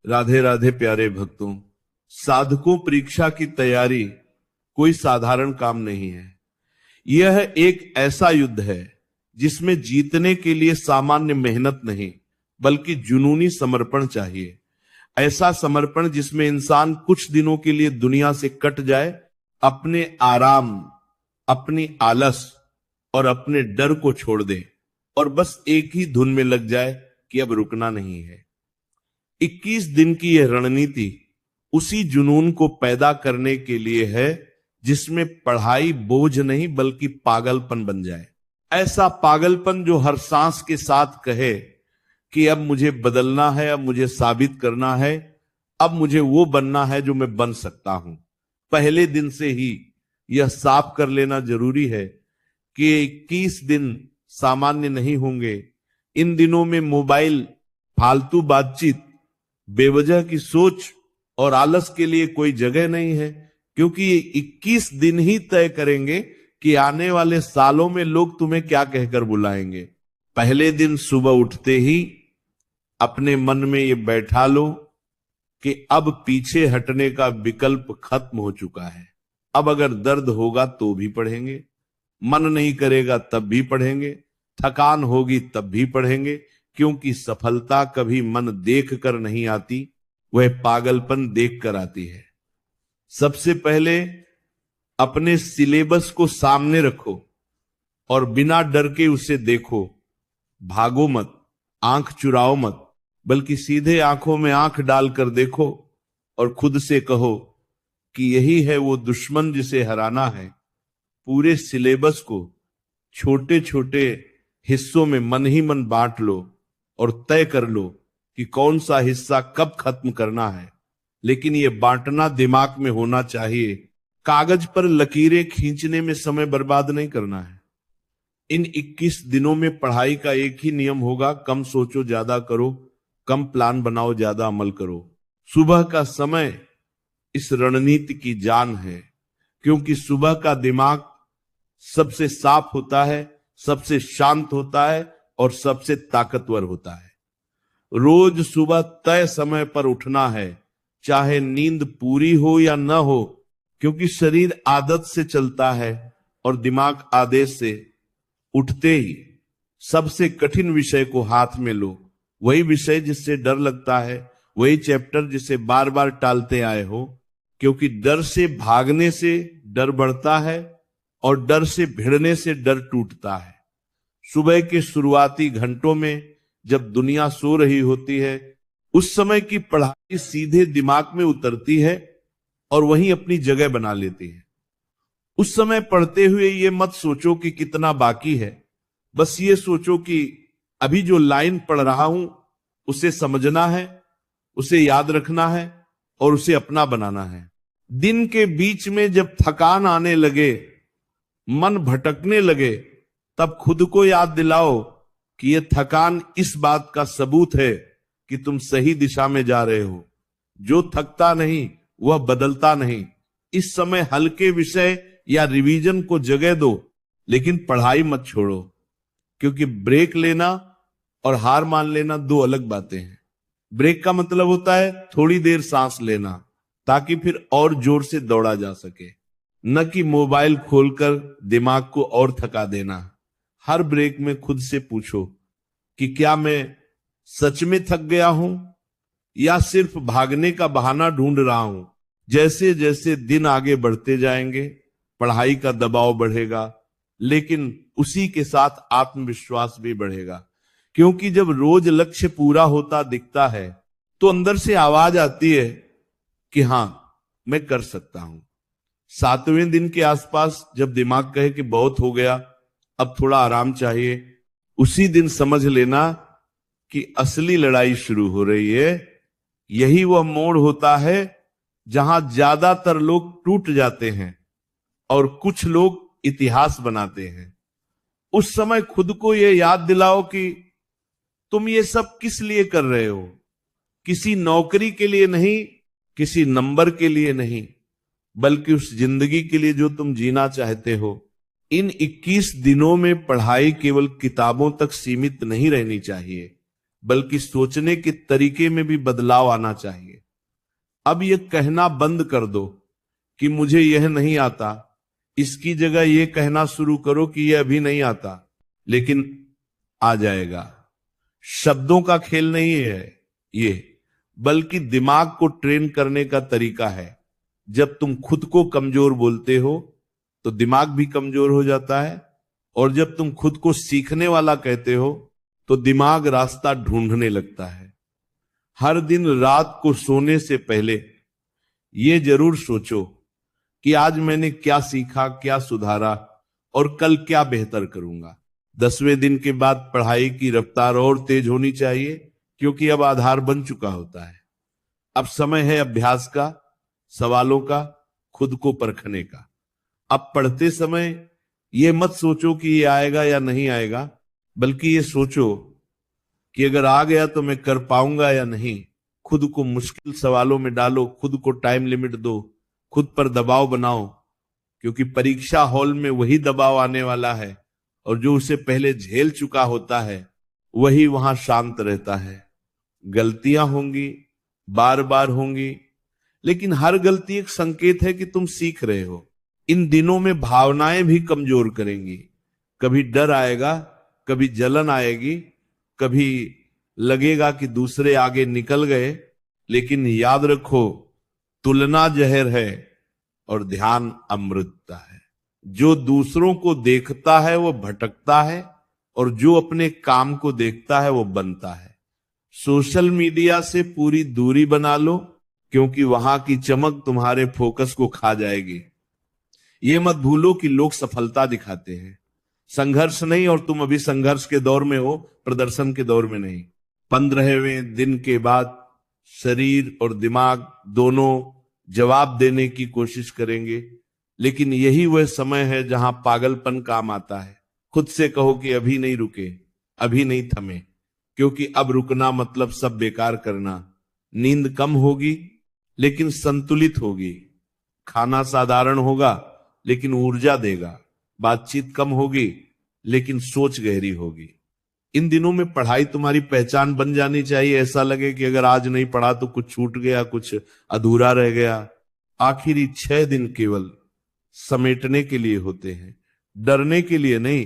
राधे राधे प्यारे भक्तों। साधकों, परीक्षा की तैयारी कोई साधारण काम नहीं है। यह एक ऐसा युद्ध है जिसमें जीतने के लिए सामान्य मेहनत नहीं बल्कि जुनूनी समर्पण चाहिए। ऐसा समर्पण जिसमें इंसान कुछ दिनों के लिए दुनिया से कट जाए, अपने आराम, अपनी आलस और अपने डर को छोड़ दे और बस एक ही धुन में लग जाए कि अब रुकना नहीं है। 21 दिन की यह रणनीति उसी जुनून को पैदा करने के लिए है जिसमें पढ़ाई बोझ नहीं बल्कि पागलपन बन जाए। ऐसा पागलपन जो हर सांस के साथ कहे कि अब मुझे बदलना है, अब मुझे साबित करना है, अब मुझे वो बनना है जो मैं बन सकता हूं। पहले दिन से ही यह साफ कर लेना जरूरी है कि 21 दिन सामान्य नहीं होंगे। इन दिनों में मोबाइल, फालतू बातचीत, बेवजह की सोच और आलस के लिए कोई जगह नहीं है, क्योंकि ये 21 दिन ही तय करेंगे कि आने वाले सालों में लोग तुम्हें क्या कहकर बुलाएंगे। पहले दिन सुबह उठते ही अपने मन में ये बैठा लो कि अब पीछे हटने का विकल्प खत्म हो चुका है। अब अगर दर्द होगा तो भी पढ़ेंगे, मन नहीं करेगा तब भी पढ़ेंगे, थकान होगी तब भी पढ़ेंगे, क्योंकि सफलता कभी मन देख कर नहीं आती, वह पागलपन देख कर आती है। सबसे पहले अपने सिलेबस को सामने रखो और बिना डर के उसे देखो। भागो मत, आंख चुराओ मत, बल्कि सीधे आंखों में आंख डालकर देखो और खुद से कहो कि यही है वो दुश्मन जिसे हराना है। पूरे सिलेबस को छोटे छोटे हिस्सों में मन ही मन बांट लो और तय कर लो कि कौन सा हिस्सा कब खत्म करना है। लेकिन ये बांटना दिमाग में होना चाहिए। कागज पर लकीरें खींचने में समय बर्बाद नहीं करना है। इन 21 दिनों में पढ़ाई का एक ही नियम होगा, कम सोचो ज्यादा करो, कम प्लान बनाओ ज्यादा अमल करो। सुबह का समय इस रणनीति की जान है, क्योंकि सुबह का दिमाग सबसे साफ होता है, सबसे शांत होता है और सबसे ताकतवर होता है। रोज सुबह तय समय पर उठना है, चाहे नींद पूरी हो या न हो, क्योंकि शरीर आदत से चलता है और दिमाग आदेश से। उठते ही सबसे कठिन विषय को हाथ में लो, वही विषय जिससे डर लगता है, वही चैप्टर जिसे बार बार टालते आए हो, क्योंकि डर से भागने से डर बढ़ता है और डर से भिड़ने से डर टूटता है। सुबह के शुरुआती घंटों में जब दुनिया सो रही होती है, उस समय की पढ़ाई सीधे दिमाग में उतरती है और वहीं अपनी जगह बना लेती है। उस समय पढ़ते हुए ये मत सोचो कि कितना बाकी है, बस ये सोचो कि अभी जो लाइन पढ़ रहा हूं उसे समझना है, उसे याद रखना है और उसे अपना बनाना है। दिन के बीच में जब थकान आने लगे, मन भटकने लगे, तब खुद को याद दिलाओ कि यह थकान इस बात का सबूत है कि तुम सही दिशा में जा रहे हो। जो थकता नहीं वह बदलता नहीं। इस समय हल्के विषय या रिवीजन को जगह दो, लेकिन पढ़ाई मत छोड़ो, क्योंकि ब्रेक लेना और हार मान लेना दो अलग बातें हैं। ब्रेक का मतलब होता है थोड़ी देर सांस लेना, ताकि फिर और जोर से दौड़ा जा सके, न कि मोबाइल खोलकर दिमाग को और थका देना। हर ब्रेक में खुद से पूछो कि क्या मैं सच में थक गया हूं या सिर्फ भागने का बहाना ढूंढ रहा हूं। जैसे जैसे दिन आगे बढ़ते जाएंगे, पढ़ाई का दबाव बढ़ेगा, लेकिन उसी के साथ आत्मविश्वास भी बढ़ेगा, क्योंकि जब रोज लक्ष्य पूरा होता दिखता है तो अंदर से आवाज आती है कि हां, मैं कर सकता हूं। 7वें दिन के आसपास जब दिमाग कहे कि बहुत हो गया, अब थोड़ा आराम चाहिए, उसी दिन समझ लेना कि असली लड़ाई शुरू हो रही है। यही वह मोड़ होता है जहां ज्यादातर लोग टूट जाते हैं और कुछ लोग इतिहास बनाते हैं। उस समय खुद को यह याद दिलाओ कि तुम ये सब किस लिए कर रहे हो। किसी नौकरी के लिए नहीं, किसी नंबर के लिए नहीं, बल्कि उस जिंदगी के लिए जो तुम जीना चाहते हो। इन 21 दिनों में पढ़ाई केवल किताबों तक सीमित नहीं रहनी चाहिए, बल्कि सोचने के तरीके में भी बदलाव आना चाहिए। अब ये कहना बंद कर दो कि मुझे यह नहीं आता, इसकी जगह ये कहना शुरू करो कि यह अभी नहीं आता लेकिन आ जाएगा। शब्दों का खेल नहीं है ये, बल्कि दिमाग को ट्रेन करने का तरीका है। जब तुम खुद को कमजोर बोलते हो तो दिमाग भी कमजोर हो जाता है, और जब तुम खुद को सीखने वाला कहते हो तो दिमाग रास्ता ढूंढने लगता है। हर दिन रात को सोने से पहले ये जरूर सोचो कि आज मैंने क्या सीखा, क्या सुधारा और कल क्या बेहतर करूंगा। 10वें दिन के बाद पढ़ाई की रफ्तार और तेज होनी चाहिए, क्योंकि अब आधार बन चुका होता है। अब समय है अभ्यास का, सवालों का, खुद को परखने का। अब पढ़ते समय ये मत सोचो कि ये आएगा या नहीं आएगा, बल्कि ये सोचो कि अगर आ गया तो मैं कर पाऊंगा या नहीं। खुद को मुश्किल सवालों में डालो, खुद को टाइम लिमिट दो, खुद पर दबाव बनाओ, क्योंकि परीक्षा हॉल में वही दबाव आने वाला है, और जो उसे पहले झेल चुका होता है वही वहां शांत रहता है। गलतियां होंगी, बार बार होंगी, लेकिन हर गलती एक संकेत है कि तुम सीख रहे हो। इन दिनों में भावनाएं भी कमजोर करेंगी। कभी डर आएगा, कभी जलन आएगी, कभी लगेगा कि दूसरे आगे निकल गए, लेकिन याद रखो, तुलना जहर है और ध्यान अमृतता है। जो दूसरों को देखता है वो भटकता है, और जो अपने काम को देखता है वो बनता है। सोशल मीडिया से पूरी दूरी बना लो, क्योंकि वहां की चमक तुम्हारे फोकस को खा जाएगी। ये मत भूलो कि लोग सफलता दिखाते हैं, संघर्ष नहीं, और तुम अभी संघर्ष के दौर में हो, प्रदर्शन के दौर में नहीं। 15वें दिन के बाद शरीर और दिमाग दोनों जवाब देने की कोशिश करेंगे, लेकिन यही वह समय है जहां पागलपन काम आता है। खुद से कहो कि अभी नहीं रुके, अभी नहीं थमे, क्योंकि अब रुकना मतलब सब बेकार करना। नींद कम होगी लेकिन संतुलित होगी, खाना साधारण होगा लेकिन ऊर्जा देगा, बातचीत कम होगी लेकिन सोच गहरी होगी। इन दिनों में पढ़ाई तुम्हारी पहचान बन जानी चाहिए। ऐसा लगे कि अगर आज नहीं पढ़ा तो कुछ छूट गया, कुछ अधूरा रह गया। आखिरी 6 दिन केवल समेटने के लिए होते हैं, डरने के लिए नहीं।